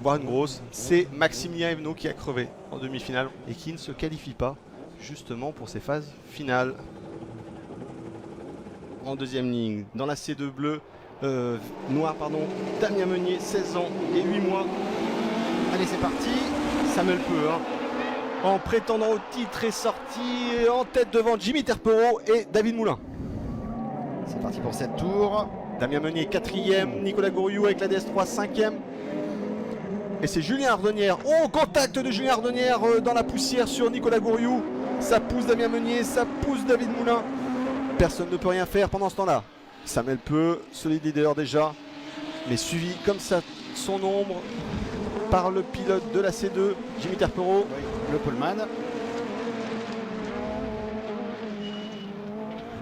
voire une grosse, c'est Maximilien Evenot qui a crevé en demi-finale et qui ne se qualifie pas justement pour ces phases finales. En deuxième ligne, dans la C2 bleue, noir pardon, Damien Meunier, 16 ans et 8 mois, Allez, c'est parti. Samuel Peu, en prétendant au titre, est sorti en tête devant Jimmy Terpero et David Moulin. C'est parti pour 7 tours. Damien Meunier 4e, Nicolas Gouriou avec la DS3 5e. Et c'est Julien Ardonnière. Oh, contact de Julien Ardonnière dans la poussière sur Nicolas Gouriou. Ça pousse Damien Meunier, ça pousse David Moulin. Personne ne peut rien faire pendant ce temps-là. Samuel Peu, solide leader déjà, mais suivi comme ça son ombre par le pilote de la C2, Jimmy Terpero. Oui, le poleman.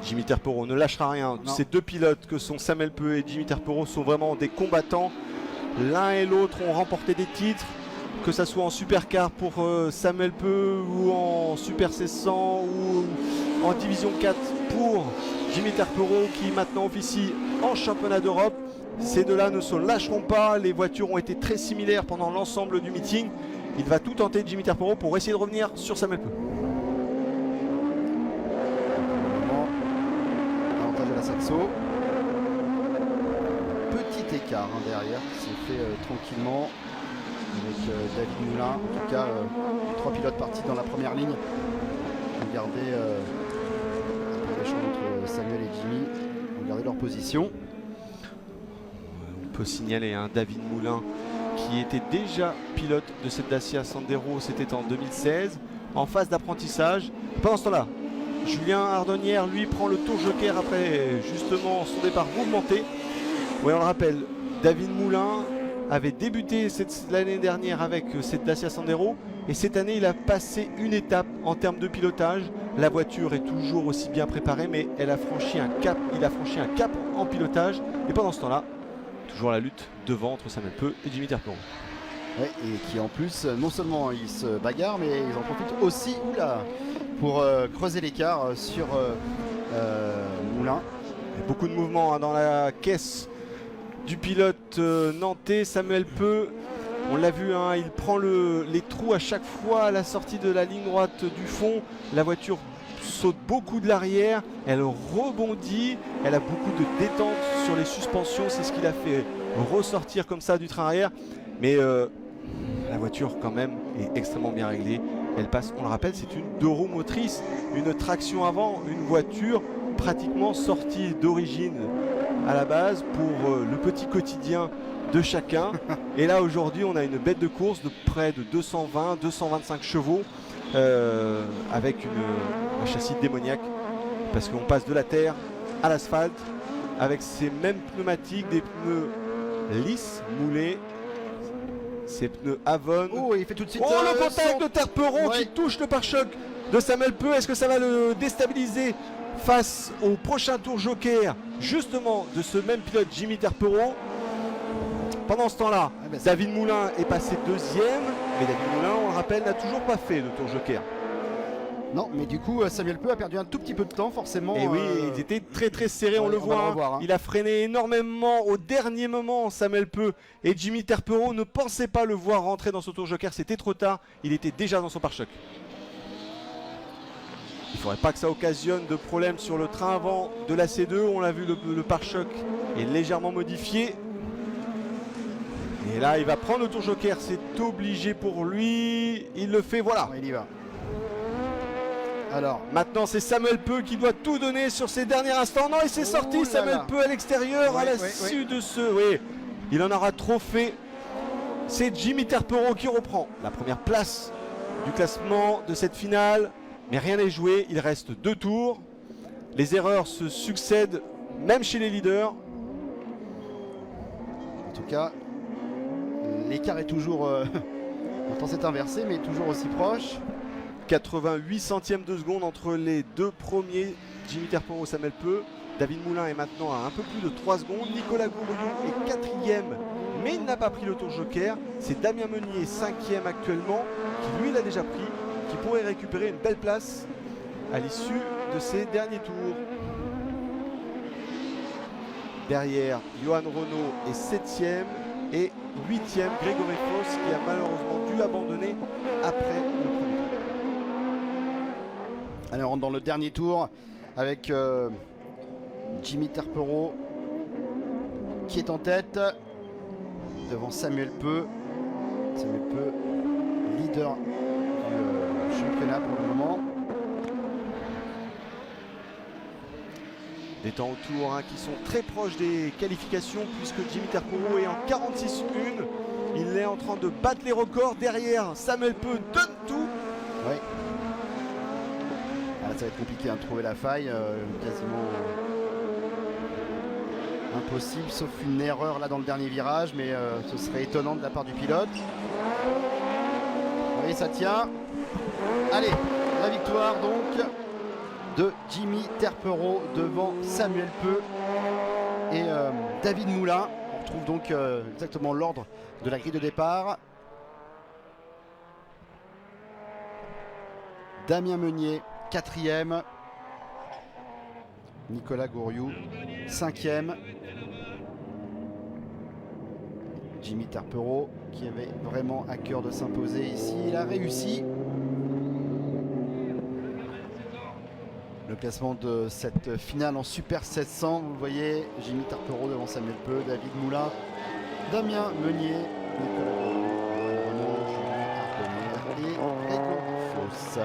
Jimmy Terpero ne lâchera rien. Non. Ces deux pilotes que sont Samuel Peu et Jimmy Terpero sont vraiment des combattants. L'un et l'autre ont remporté des titres, que ce soit en supercar pour Samuel Peu ou en Super C100 ou en Division 4 pour Jimmy Terpero qui maintenant officie en championnat d'Europe. Ces deux-là ne se lâcheront pas. Les voitures ont été très similaires pendant l'ensemble du meeting. Il va tout tenter Jimmy Terpero pour essayer de revenir sur Samuel Peu. Avantage de la Saxo. Petit écart derrière qui s'est fait tranquillement avec David Moulin. En tout cas, 3 pilotes partis dans la première ligne. Regardez l'échange entre Samuel et Jimmy. Regardez leur position. On peut signaler David Moulin qui était déjà pilote de cette Dacia Sandero, c'était en 2016, en phase d'apprentissage. Pendant ce temps-là, Julien Ardonnière, lui, prend le tour joker après justement son départ mouvementé. Oui, on le rappelle, David Moulin avait débuté l'année dernière avec cette Dacia Sandero et cette année il a passé une étape en termes de pilotage. La voiture est toujours aussi bien préparée, mais elle a franchi un cap, il a franchi un cap en pilotage. Et pendant ce temps-là, toujours la lutte devant entre Samuel Peu et Jimmy Terpero. Ouais, et qui en plus, non seulement ils se bagarrent, mais ils en profitent aussi pour creuser l'écart sur Moulin. Et beaucoup de mouvements dans la caisse du pilote nantais Samuel Peu. On l'a vu, il prend les trous à chaque fois à la sortie de la ligne droite du fond. La voiture saute beaucoup de l'arrière, elle rebondit, elle a beaucoup de détente sur les suspensions, c'est ce qui l'a fait ressortir comme ça du train arrière. Mais la voiture quand même est extrêmement bien réglée. Elle passe, on le rappelle, c'est une 2 roues motrices, une traction avant, une voiture pratiquement sortie d'origine à la base pour le petit quotidien de chacun. Et là aujourd'hui on a une bête de course de près de 220-225 chevaux avec un châssis démoniaque parce qu'on passe de la terre à l'asphalte avec ces mêmes pneumatiques, des pneus lisses, moulés, ces pneus Avon. Oh, il fait tout de suite le contact de Terpero Ouais. qui touche le pare-choc de Samuel Peu. Est-ce que ça va le déstabiliser face au prochain tour joker justement de ce même pilote Jimmy Terpero? Pendant ce temps-là, David Moulin est passé 2e, mais David Moulin, on le rappelle, n'a toujours pas fait le tour joker. Non, mais du coup, Samuel Peu a perdu un tout petit peu de temps, forcément. Et oui, il était très serré, on le va le voit. revoir, Il a freiné énormément au dernier moment, Samuel Peu. Et Jimmy Terpero ne pensait pas le voir rentrer dans ce tour joker, c'était trop tard. Il était déjà dans son pare-choc. Il ne faudrait pas que ça occasionne de problèmes sur le train avant de la C2. On l'a vu, le pare-choc est légèrement modifié. Et là, il va prendre le tour joker, c'est obligé pour lui. Il le fait, voilà. Il y va. Alors, maintenant, c'est Samuel Peu qui doit tout donner sur ses derniers instants. Non, il s'est sorti, là Samuel là. Peu à l'extérieur, à la suite de ce... Oui, il en aura trop fait. C'est Jimmy Terpero qui reprend la première place du classement de cette finale. Mais rien n'est joué, il reste 2 tours. Les erreurs se succèdent, même chez les leaders. En tout cas, l'écart est toujours... pourtant c'est inversé, mais toujours aussi proche. 88 centièmes de seconde entre les deux premiers, Jimmy Terpero et Samuel Peu. David Moulin est maintenant à un peu plus de 3 secondes. Nicolas Gouriou est 4e, mais il n'a pas pris le tour joker. C'est Damien Meunier, 5e actuellement, qui lui l'a déjà pris, qui pourrait récupérer une belle place à l'issue de ces derniers tours. Derrière, Johan Renault est 7e et 8e, Grégory Foss, qui a malheureusement dû abandonner après le premier tour. Allez, on rentre dans le dernier tour avec Jimmy Terpero qui est en tête devant Samuel Peu. Samuel Peu, leader du championnat pour le moment. Des temps autour qui sont très proches des qualifications puisque Jimmy Terporo est en 46-1. Il est en train de battre les records. Derrière, Samuel Peu donne tout. Ouais. Ah, ça va être compliqué de trouver la faille, quasiment impossible, sauf une erreur là dans le dernier virage, mais ce serait étonnant de la part du pilote. Oui, ça tient. Allez, la victoire donc de Jimmy Terpero devant Samuel Peu et David Moulin. On retrouve donc exactement l'ordre de la grille de départ. Damien Meunier, 4e. Nicolas Gouriou, 5e. Jimmy Terpero qui avait vraiment à cœur de s'imposer ici. Il a réussi. Le classement de cette finale en Super 700, vous le voyez, Jimmy Terpero devant Samuel Peu, David Moulin, Damien Meunier, Nicolas Gouriou, Julien Ardonnière et Grégoire Fosse.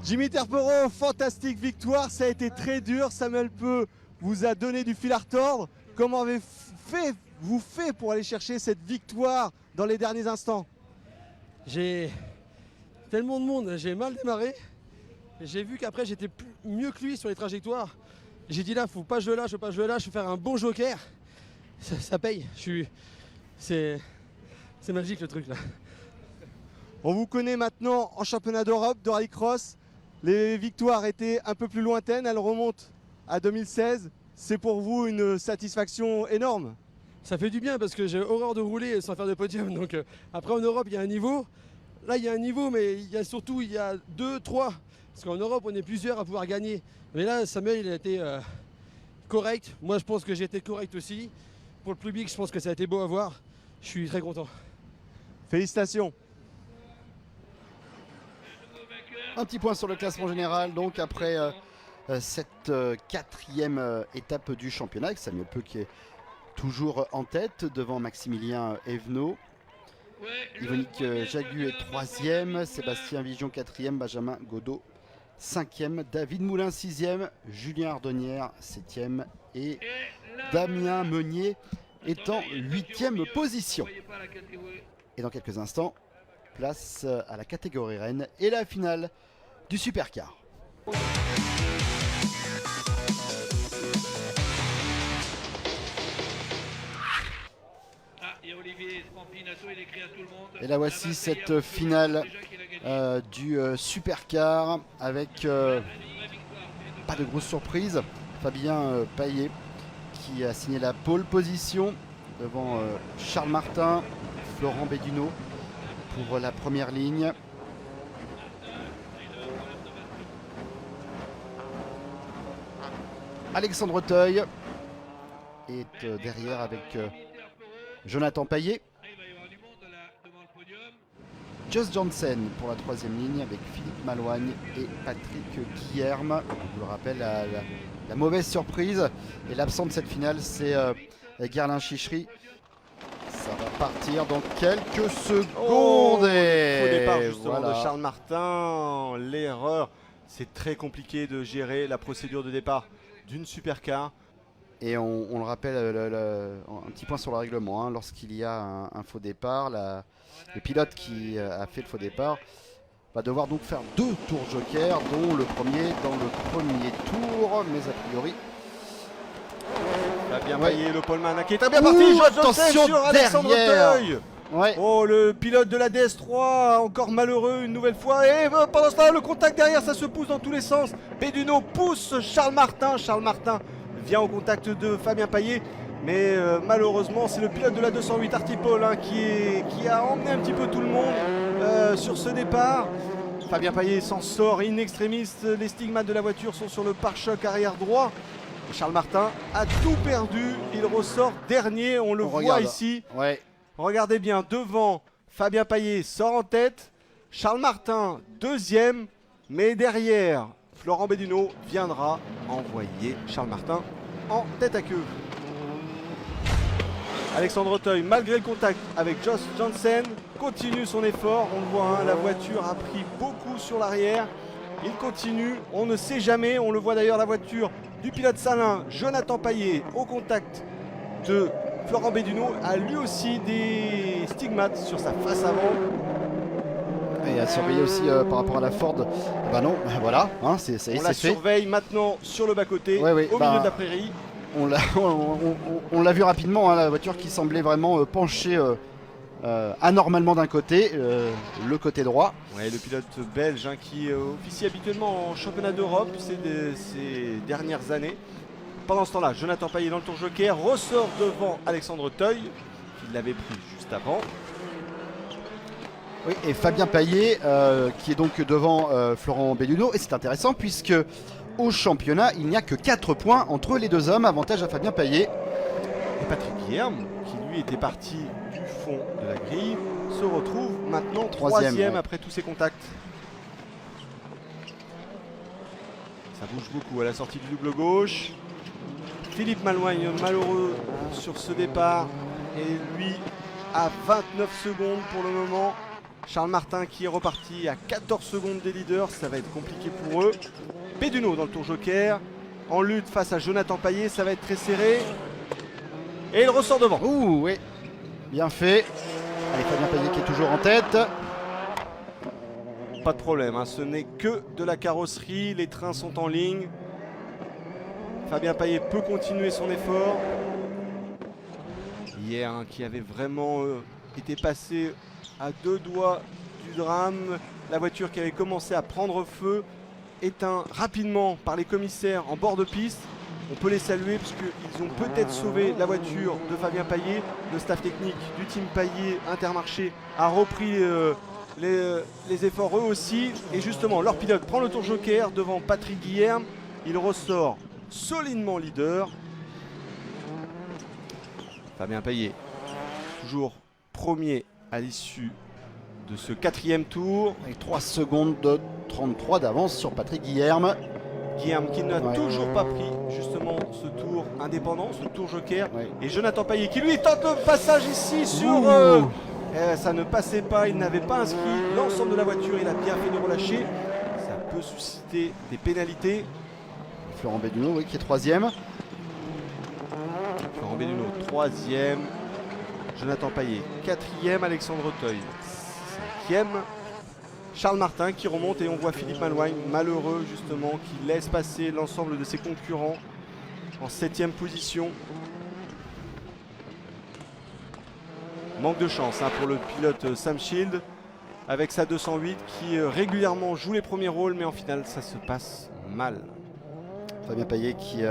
Jimmy Terpero, fantastique victoire, ça a été très dur. Samuel Peu vous a donné du fil à retordre. Comment avez-vous fait pour aller chercher cette victoire dans les derniers instants? J'ai tellement de monde, j'ai mal démarré. J'ai vu qu'après j'étais mieux que lui sur les trajectoires. J'ai dit là, faut pas que je le lâche, je vais faire un bon joker. Ça paye, c'est magique le truc là. On vous connaît maintenant en championnat d'Europe de rallycross. Les victoires étaient un peu plus lointaines, elles remontent à 2016. C'est pour vous une satisfaction énorme? Ça fait du bien parce que j'ai horreur de rouler sans faire de podium. Donc après en Europe il y a un niveau. Là il y a un niveau mais il y a 2, 3. Parce qu'en Europe on est plusieurs à pouvoir gagner. Mais là Samuel il a été correct. Moi je pense que j'ai été correct aussi. Pour le public je pense que ça a été beau à voir. Je suis très content. Félicitations. Un petit point sur le classement général, donc après cette 4e étape du championnat, avec Samuel Peu qui est toujours en tête devant Maximilien Evenot. Yvonique Jagu est 3e, Sébastien Vigion 4e, Benjamin Godot 5e, David Moulin 6e, Julien Ardonnière 7e et Damien Meunier est en 8e position. Et dans quelques instants, place à la catégorie reine et la finale du Supercar. Et là voici cette finale du Supercar avec pas de grosse surprise. Fabien Paillet qui a signé la pole position devant Charles Martin, Florent Béduneau pour la première ligne. Alexandre Teuil est derrière avec Jonathan Paillet. Just Janssen pour la 3e ligne avec Philippe Malouagne et Patrick Guilherme. Je vous le rappelle, la mauvaise surprise et l'absent de cette finale, c'est Guerlain Chichery. Ça va partir dans quelques secondes. Faux départ justement voilà. de Charles Martin. L'erreur, c'est très compliqué de gérer la procédure de départ d'une supercar. Et on le rappelle, un petit point sur le règlement, hein, lorsqu'il y a un faux départ, le pilote qui a fait le faux départ va devoir donc faire 2 tours joker, dont le premier dans le premier tour, mais a priori... Fabien Paillet, le poleman qui est très bien parti. Attention sur Alexandre derrière. Teuil. Ouais. Oh, le pilote de la DS3, encore malheureux une nouvelle fois. Et pendant ce temps, le contact derrière, ça se pousse dans tous les sens. Béduneau pousse Charles Martin. Charles Martin vient au contact de Fabien Paillet. Mais malheureusement, c'est le pilote de la 208 Artipol qui a emmené un petit peu tout le monde sur ce départ. Fabien Paillet s'en sort in extremis. Les stigmates de la voiture sont sur le pare-choc arrière droit. Charles Martin a tout perdu. Il ressort dernier. On le voit ici. Ouais. Regardez bien, devant, Fabien Paillet sort en tête, Charles Martin 2e, mais derrière, Florent Béduneau viendra envoyer Charles Martin en tête à queue. Alexandre Auteuil, malgré le contact avec Josh Janssen, continue son effort. On le voit, hein, la voiture a pris beaucoup sur l'arrière. Il continue, on ne sait jamais. On le voit d'ailleurs, la voiture du pilote Salin, Jonathan Paillet, au contact de Florent Béduno, a lui aussi des stigmates sur sa face avant. Et à surveiller aussi par rapport à la Ford. Bah non, voilà, hein, ça y est, On la c'est fait. surveille maintenant sur le bas-côté, Ouais, au milieu de la prairie. On l'a vu rapidement, hein, la voiture qui semblait vraiment pencher anormalement d'un côté, le côté droit. Ouais, le pilote belge, hein, qui officie habituellement en championnat d'Europe ces dernières années. Pendant ce temps-là, Jonathan Paillet dans le tour joker ressort devant Alexandre Auteuil, qui l'avait pris juste avant. Oui, et Fabien Paillet qui est donc devant Florent Béduno. Et c'est intéressant puisque au championnat, il n'y a que 4 points entre les deux hommes, avantage à Fabien Paillet. Et Patrick Guilherme, qui lui était parti du fond de la grille, se retrouve maintenant troisième après tous ses contacts. Ça bouge beaucoup à la sortie du double gauche. Philippe Malouagne, malheureux sur ce départ, et lui à 29 secondes pour le moment. Charles Martin qui est reparti à 14 secondes des leaders, ça va être compliqué pour eux. Béduno dans le tour joker, en lutte face à Jonathan Paillet, ça va être très serré. Et il ressort devant. Ouh, oui, bien fait. Allez, Fabien Paillet qui est toujours en tête. Pas de problème, hein, ce n'est que de la carrosserie, les trains sont en ligne. Fabien Paillet peut continuer son effort. Hier, hein, qui avait vraiment été passé à 2 doigts du drame. La voiture qui avait commencé à prendre feu, éteint rapidement par les commissaires en bord de piste. On peut les saluer puisqu'ils ont peut-être sauvé la voiture de Fabien Paillet. Le staff technique du team Paillet Intermarché a repris les efforts eux aussi. Et justement, leur pilote prend le tour joker devant Patrick Guilherme. Il ressort solidement leader. Fabien Paillet, toujours premier à l'issue de ce 4e tour. Avec 3 secondes de 33 d'avance sur Patrick Guilherme. Guilherme qui n'a toujours pas pris justement ce tour indépendant, ce tour joker. Ouais. Et Jonathan Paillet qui lui tente le passage ici sur... ça ne passait pas, il n'avait pas inscrit l'ensemble de la voiture, il a bien fait de relâcher. Ça peut susciter des pénalités. Florent Béduno, oui, qui est 3e. Florent Béduno 3e. Jonathan Paillet 4e. Alexandre Auteuil 5e. Charles Martin qui remonte et on voit Philippe Malouagne, malheureux justement, qui laisse passer l'ensemble de ses concurrents en 7e position. Manque de chance, hein, pour le pilote Sam Shield avec sa 208 qui régulièrement joue les premiers rôles, mais en finale ça se passe mal. Fabien Paillet qui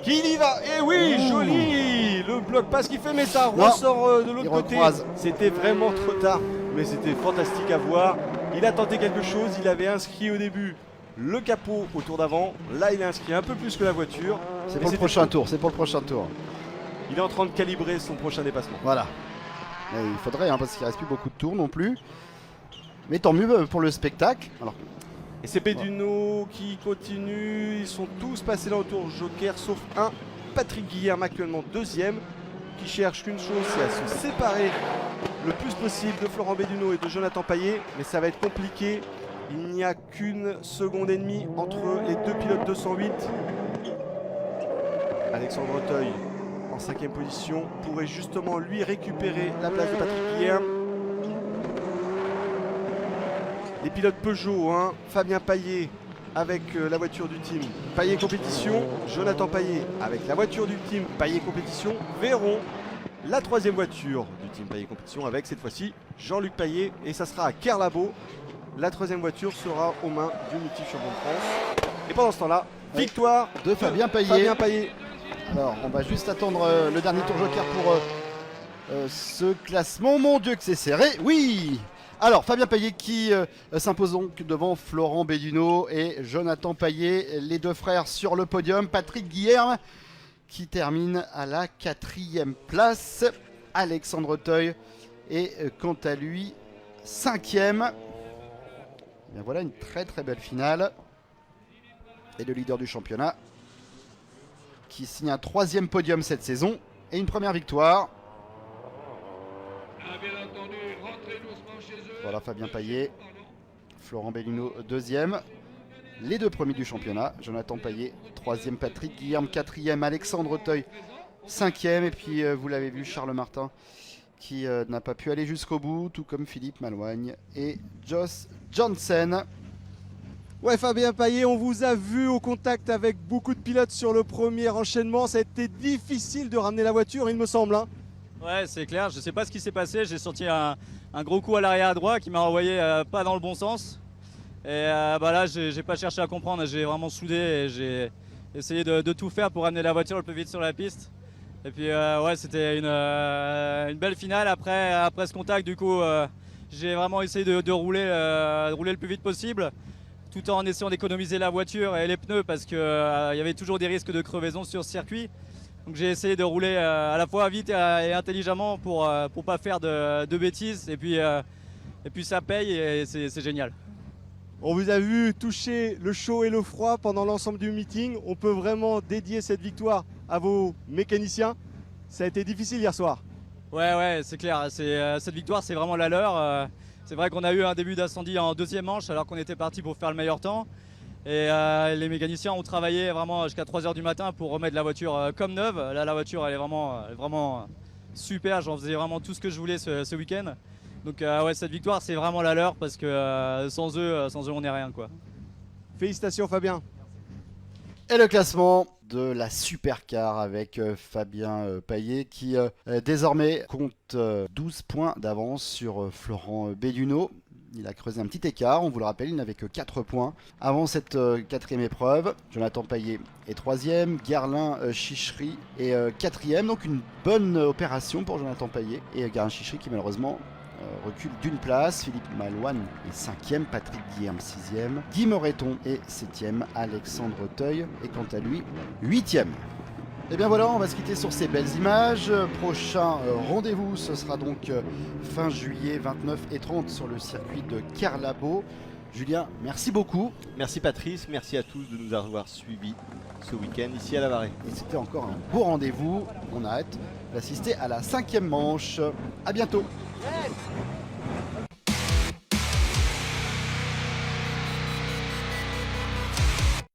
Qui y va? Et oui, joli le bloc passe qu'il fait, mais ça ressort de l'autre côté. C'était vraiment trop tard, mais c'était fantastique à voir. Il a tenté quelque chose, il avait inscrit au début le capot au tour d'avant. Là, il a inscrit un peu plus que la voiture. C'est pour le prochain tour, c'est pour le prochain tour. Il est en train de calibrer son prochain dépassement. Voilà. Mais il faudrait, hein, parce qu'il ne reste plus beaucoup de tours non plus. Mais tant mieux pour le spectacle. Alors, et c'est Béduno qui continue. Ils sont tous passés dans le tour joker, sauf un. Patrick Guilherme actuellement 2e, qui cherche qu'une chose, c'est à se séparer le plus possible de Florent Béduno et de Jonathan Paillet. Mais ça va être compliqué. Il n'y a qu'une seconde et demie entre les deux pilotes 208. Alexandre Auteuil en 5e position pourrait justement lui récupérer la place de Patrick Guilherme. Les pilotes Peugeot, hein, Fabien Paillet avec la voiture du team Paillet Compétition, Jonathan Paillet avec la voiture du team Paillet Compétition verront la 3e voiture du team Paillet Compétition avec cette fois-ci Jean-Luc Paillet, et ça sera à Kerlabo. La 3e voiture sera aux mains du multi-champion de France. Et pendant ce temps-là, victoire de Fabien Paillet. Alors, on va juste attendre le dernier tour joker pour ce classement. Mon Dieu que c'est serré. Oui. Alors, Fabien Paillet qui s'impose donc devant Florent Béduno et Jonathan Paillet, les deux frères sur le podium. Patrick Guilherme qui termine à la 4e place. Alexandre Auteuil est quant à lui 5e. Bien, voilà une très très belle finale. Et le leader du championnat qui signe un 3e podium cette saison et une première victoire. Voilà Fabien Payet, Florent Bellino 2e. Les 2 premiers du championnat, Jonathan Payet 3e, Patrick Guilherme 4e, Alexandre Teuil 5e. Et puis vous l'avez vu, Charles Martin qui n'a pas pu aller jusqu'au bout, tout comme Philippe Malouagne et Joss Johnson. Ouais, Fabien Payet, on vous a vu au contact avec beaucoup de pilotes sur le premier enchaînement. Ça a été difficile de ramener la voiture, il me semble. Hein. Ouais, c'est clair. Je sais pas ce qui s'est passé. J'ai senti un gros coup à l'arrière à droite qui m'a envoyé pas dans le bon sens. Et là, j'ai pas cherché à comprendre. J'ai vraiment soudé et j'ai essayé de tout faire pour ramener la voiture le plus vite sur la piste. Et puis, ouais, c'était une belle finale. Après ce contact, du coup, j'ai vraiment essayé de rouler le plus vite possible, tout en essayant d'économiser la voiture et les pneus parce qu'il y avait toujours des risques de crevaison sur ce circuit. Donc j'ai essayé de rouler à la fois vite et intelligemment pour pas faire de bêtises. Et puis ça paye et c'est génial. On vous a vu toucher le chaud et le froid pendant l'ensemble du meeting. On peut vraiment dédier cette victoire à vos mécaniciens. Ça a été difficile hier soir. Ouais, c'est clair. Cette victoire, c'est vraiment la leur. C'est vrai qu'on a eu un début d'incendie en 2e manche alors qu'on était parti pour faire le meilleur temps. Et les mécaniciens ont travaillé vraiment jusqu'à 3 h du matin pour remettre la voiture comme neuve. Là, la voiture, elle est vraiment super. J'en faisais vraiment tout ce que je voulais ce week-end. Donc ouais, cette victoire, c'est vraiment la leur parce que sans eux, on n'est rien, quoi. Félicitations Fabien. Et le classement de la Supercar avec Fabien Payet qui désormais compte 12 points d'avance sur Florent Belluno. Il a creusé un petit écart, on vous le rappelle, il n'avait que 4 points avant cette 4e épreuve. Jonathan Payet est 3e, Guerlain Chichery est 4e, donc une bonne opération pour Jonathan Payet. Et Guerlain Chichery qui malheureusement recule d'une place. Philippe Malouane est 5e, Patrick Guilherme 6e, Guy Moreton est 7e, Alexandre Teuil est quant à lui 8e. Et bien voilà, on va se quitter sur ces belles images. Prochain rendez-vous, ce sera donc fin juillet 29 et 30 sur le circuit de Kerlabo. Julien, merci beaucoup. Merci Patrice, merci à tous de nous avoir suivis ce week-end ici à La Varrée. Et c'était encore un beau rendez-vous. On a hâte d'assister à la 5e manche. À bientôt. Yes.